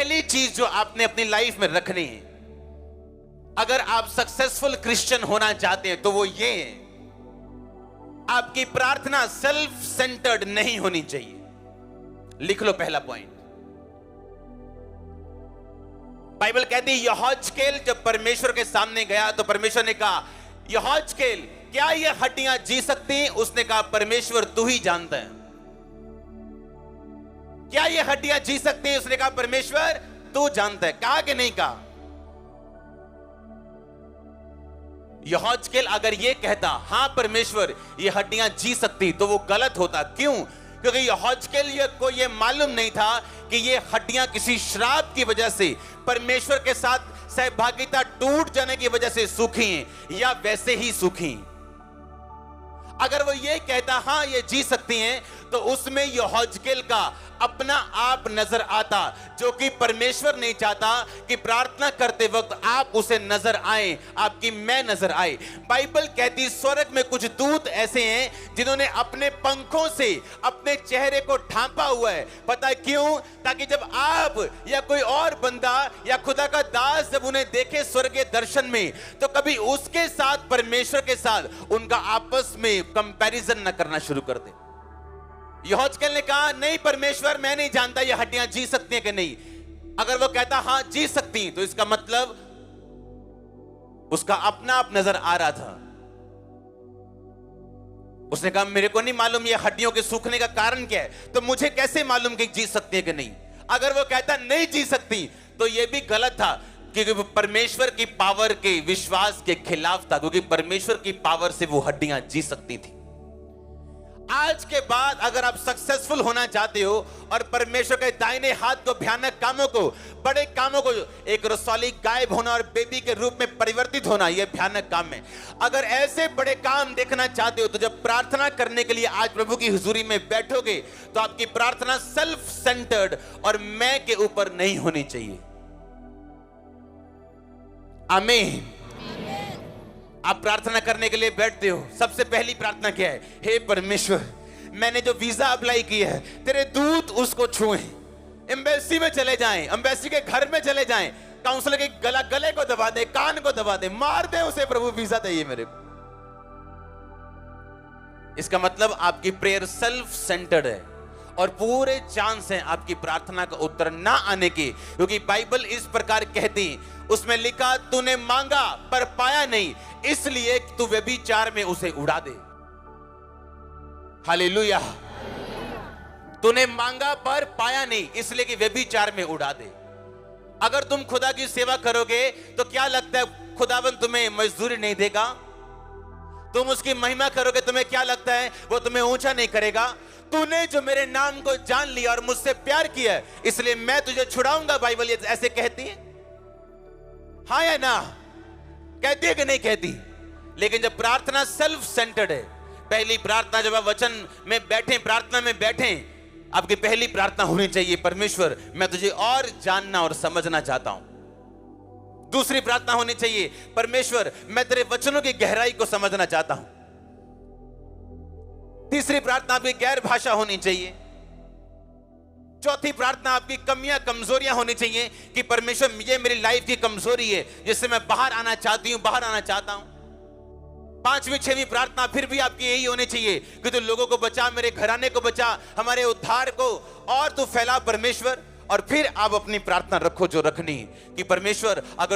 पहली चीज जो आपने अपनी लाइफ में रखनी है, अगर आप सक्सेसफुल क्रिश्चियन होना चाहते हैं, तो वो ये है, आपकी प्रार्थना सेल्फ सेंटर्ड नहीं होनी चाहिए। लिख लो पहला पॉइंट। बाइबल कहती है यहोजकेल जब परमेश्वर के सामने गया तो परमेश्वर ने कहा, यहोजकेल क्या ये हड्डियां जी सकती हैं? उसने कहा, परमेश्वर तू ही जानता है। क्या ये हड्डियां जी सकती हैं? उसने कहा, परमेश्वर तू जानता है। कहा कि नहीं कहा? यहोजकेल अगर ये कहता, हां परमेश्वर ये हड्डियां जी सकती, तो वो गलत होता। क्यों? क्योंकि यहोजकेल को ये मालूम नहीं था कि ये हड्डियां किसी श्राप की वजह से, परमेश्वर के साथ सहभागिता टूट जाने की वजह से सूखी हैं या वैसे ही सूखी। अगर वो ये कहता हां ये जी सकती हैं, तो उसमें यहोजकेल का अपना आप नजर आता, जो कि परमेश्वर नहीं चाहता कि प्रार्थना करते वक्त आप उसे नजर आए, आपकी मैं नजर आए। बाइबल कहती स्वर्ग में कुछ दूत ऐसे हैं जिन्होंने अपने पंखों से अपने चेहरे को ढांपा हुआ है। पता है क्यों? ताकि जब आप या कोई और बंदा या खुदा का दास जब उन्हें देखे स्वर्गीय दर्शन में, तो कभी उसके साथ, परमेश्वर के साथ उनका आपस में कंपैरिजन न करना शुरू कर दे। यहोजकेल ने कहा, नहीं परमेश्वर मैं नहीं जानता ये हड्डियां जी सकती हैं कि नहीं। अगर वो कहता हां जी सकती, तो इसका मतलब उसका अपना आप नजर आ रहा था। उसने कहा, मेरे को नहीं मालूम ये हड्डियों के सूखने का कारण क्या है, तो मुझे कैसे मालूम कि जी सकती है कि नहीं। अगर वो कहता नहीं जी सकती, तो यह भी गलत था, क्योंकि वो परमेश्वर की पावर के विश्वास के खिलाफ था, क्योंकि परमेश्वर की पावर से वो हड्डियां जी सकती थी। आज के बाद अगर आप सक्सेसफुल होना चाहते हो और परमेश्वर के दाहिने हाथ को, भयानक कामों को, बड़े कामों को, एक रसौली गायब होना और बेबी के रूप में परिवर्तित होना, यह भयानक काम है। अगर ऐसे बड़े काम देखना चाहते हो, तो जब प्रार्थना करने के लिए आज प्रभु की हुजूरी में बैठोगे, तो आपकी प्रार्थना सेल्फ सेंटर्ड और मैं के ऊपर नहीं होनी चाहिए। आमीन। आप प्रार्थना करने के लिए बैठते हो, सबसे पहली प्रार्थना क्या है? हे परमेश्वर, मैंने जो वीजा अप्लाई किया है, तेरे दूत उसको छुएं, एम्बेसी में चले जाएं, एम्बेसी के घर में चले जाएं, काउंसलर के गले को दबा दे, कान को दबा दे, मार दे उसे, प्रभु वीजा चाहिए मेरे को। इसका मतलब आपकी प्रेयर सेल्फ सेंटर्ड है और पूरे चांस हैं आपकी प्रार्थना का उत्तर ना आने के, क्योंकि बाइबल इस प्रकार कहती, उसमें लिखा, तूने मांगा पर पाया नहीं, इसलिए तू व्यभिचार में उसे उड़ा दे। हालेलुया। तूने मांगा पर पाया नहीं, इसलिए कि व्यभिचार में उड़ा दे। अगर तुम खुदा की सेवा करोगे, तो क्या लगता है खुदावन तुम्हें मजदूरी नहीं देगा? तुम उसकी महिमा करोगे, तुम्हें क्या लगता है वो तुम्हें ऊंचा नहीं करेगा? तूने जो मेरे नाम को जान लिया और मुझसे प्यार किया, इसलिए मैं तुझे छुड़ाऊंगा। बाइबल ये ऐसे कहती है, हाँ या ना? कहती है कि नहीं कहती? लेकिन जब प्रार्थना सेल्फ सेंटर्ड है, पहली प्रार्थना जब आप वचन में बैठे, प्रार्थना में बैठे, आपकी पहली प्रार्थना होनी चाहिए, परमेश्वर मैं तुझे और जानना और समझना चाहता हूं। दूसरी प्रार्थना होनी चाहिए, परमेश्वर मैं तेरे वचनों की गहराई को समझना चाहता हूं। तीसरी प्रार्थना आपकी गैर भाषा होनी चाहिए। चौथी प्रार्थना आपकी कमियां, कमजोरियां होनी चाहिए कि परमेश्वर ये मेरी लाइफ की कमजोरी है जिससे मैं बाहर आना चाहती हूं, बाहर आना चाहता हूं। पांचवी छठवीं प्रार्थना फिर भी आपकी यही होनी चाहिए कि तू लोगों को बचा, मेरे घराने को बचा, हमारे उद्धार को और तू फैला परमेश्वर। और फिर आप अपनी प्रार्थना रखो जो रखनी कि परमेश्वर, अगर